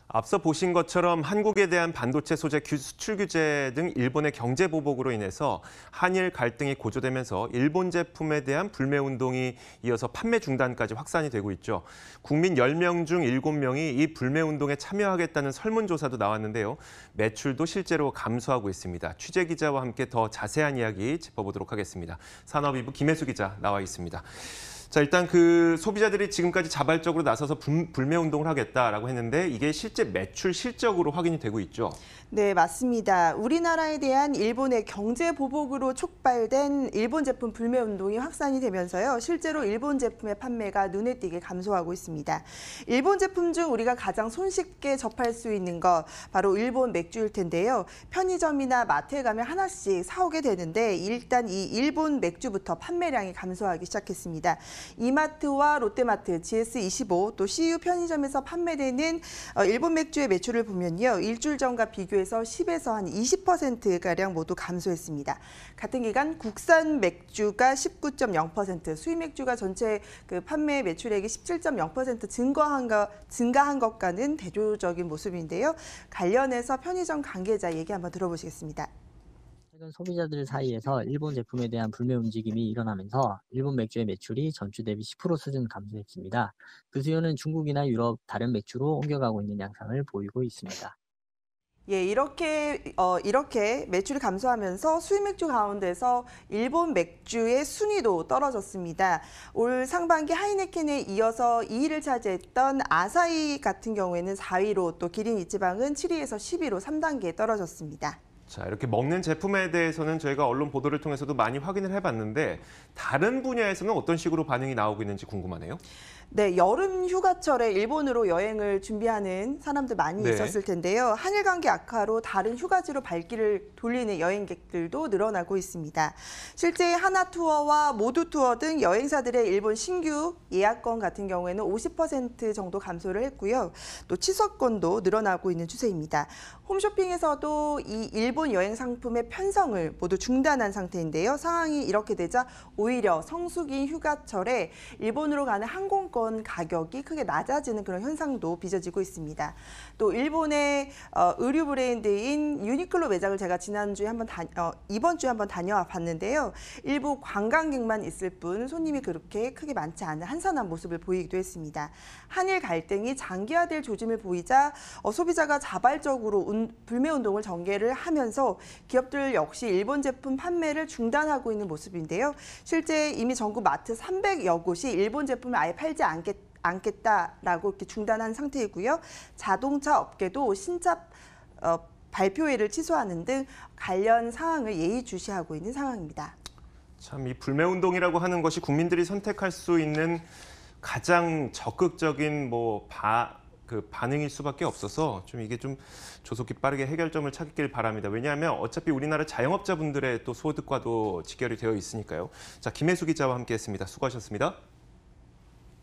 앞서 보신 것처럼 한국에 대한 반도체 소재 수출 규제 등 일본의 경제 보복으로 인해서 한일 갈등이 고조되면서 일본 제품에 대한 불매 운동이 이어서 판매 중단까지 확산이 되고 있죠. 국민 10명 중 7명이 이 불매 운동에 참여하겠다는 설문조사도 나왔는데요. 매출도 실제로 감소하고 있습니다. 취재 기자와 함께 더 자세한 이야기 짚어보도록 하겠습니다. 산업이부 김혜수 기자 나와 있습니다. 자, 일단 소비자들이 지금까지 자발적으로 나서서 불매 운동을 하겠다라고 했는데 이게 실제 매출 실적으로 확인이 되고 있죠. 네, 맞습니다. 우리나라에 대한 일본의 경제 보복으로 촉발된 일본 제품 불매 운동이 확산이 되면서요. 실제로 일본 제품의 판매가 눈에 띄게 감소하고 있습니다. 일본 제품 중 우리가 가장 손쉽게 접할 수 있는 거 바로 일본 맥주일 텐데요. 편의점이나 마트에 가면 하나씩 사오게 되는데 일단 이 일본 맥주부터 판매량이 감소하기 시작했습니다. 이마트와 롯데마트, GS25, 또 CU 편의점에서 판매되는 일본 맥주의 매출을 보면요. 일주일 전과 비교해서 10에서 한 20%가량 모두 감소했습니다. 같은 기간 국산 맥주가 19.0%, 수입 맥주가 전체 판매 매출액이 17.0% 증가한 것과는 대조적인 모습인데요. 관련해서 편의점 관계자 얘기 한번 들어보시겠습니다. 최근 소비자들 사이에서 일본 제품에 대한 불매 움직임이 일어나면서 일본 맥주의 매출이 전주 대비 10% 수준 감소했습니다. 그 수요는 중국이나 유럽 다른 맥주로 옮겨가고 있는 양상을 보이고 있습니다. 예, 이렇게 매출이 감소하면서 수입 맥주 가운데서 일본 맥주의 순위도 떨어졌습니다. 올 상반기 하이네켄에 이어서 2위를 차지했던 아사히 같은 경우에는 4위로 또 기린 이치방은 7위에서 10위로 3단계에 떨어졌습니다. 자, 이렇게 먹는 제품에 대해서는 저희가 언론 보도를 통해서도 많이 확인을 해봤는데 다른 분야에서는 어떤 식으로 반응이 나오고 있는지 궁금하네요. 네, 여름 휴가철에 일본으로 여행을 준비하는 사람들 많이 있었을 텐데요. 한일 관계 악화로 다른 휴가지로 발길을 돌리는 여행객들도 늘어나고 있습니다. 실제 하나투어와 모두투어 등 여행사들의 일본 신규 예약권 같은 경우에는 50% 정도 감소를 했고요. 또 취소권도 늘어나고 있는 추세입니다. 홈쇼핑에서도 이 일본 여행 상품의 편성을 모두 중단한 상태인데요. 상황이 이렇게 되자 오히려 성수기 휴가철에 일본으로 가는 항공권 가격이 크게 낮아지는 그런 현상도 빚어지고 있습니다. 또 일본의 의류 브랜드인 유니클로 매장을 제가 이번 주에 한번 다녀와 봤는데요. 일부 관광객만 있을 뿐 손님이 그렇게 크게 많지 않은 한산한 모습을 보이기도 했습니다. 한일 갈등이 장기화될 조짐을 보이자 소비자가 자발적으로 불매 운동을 전개를 하면서 기업들 역시 일본 제품 판매를 중단하고 있는 모습인데요. 실제 이미 전국 마트 300여 곳이 일본 제품을 아예 팔지 않겠다라고 이렇게 중단한 상태이고요. 자동차 업계도 신차 발표회를 취소하는 등 관련 사항을 예의주시하고 있는 상황입니다. 참, 이 불매 운동이라고 하는 것이 국민들이 선택할 수 있는 가장 적극적인 반응일 수밖에 없어서 좀 이게 좀 조속히 빠르게 해결점을 찾길 바랍니다. 왜냐하면 어차피 우리나라 자영업자분들의 또 소득과도 직결이 되어 있으니까요. 자, 김혜수 기자와 함께했습니다. 수고하셨습니다.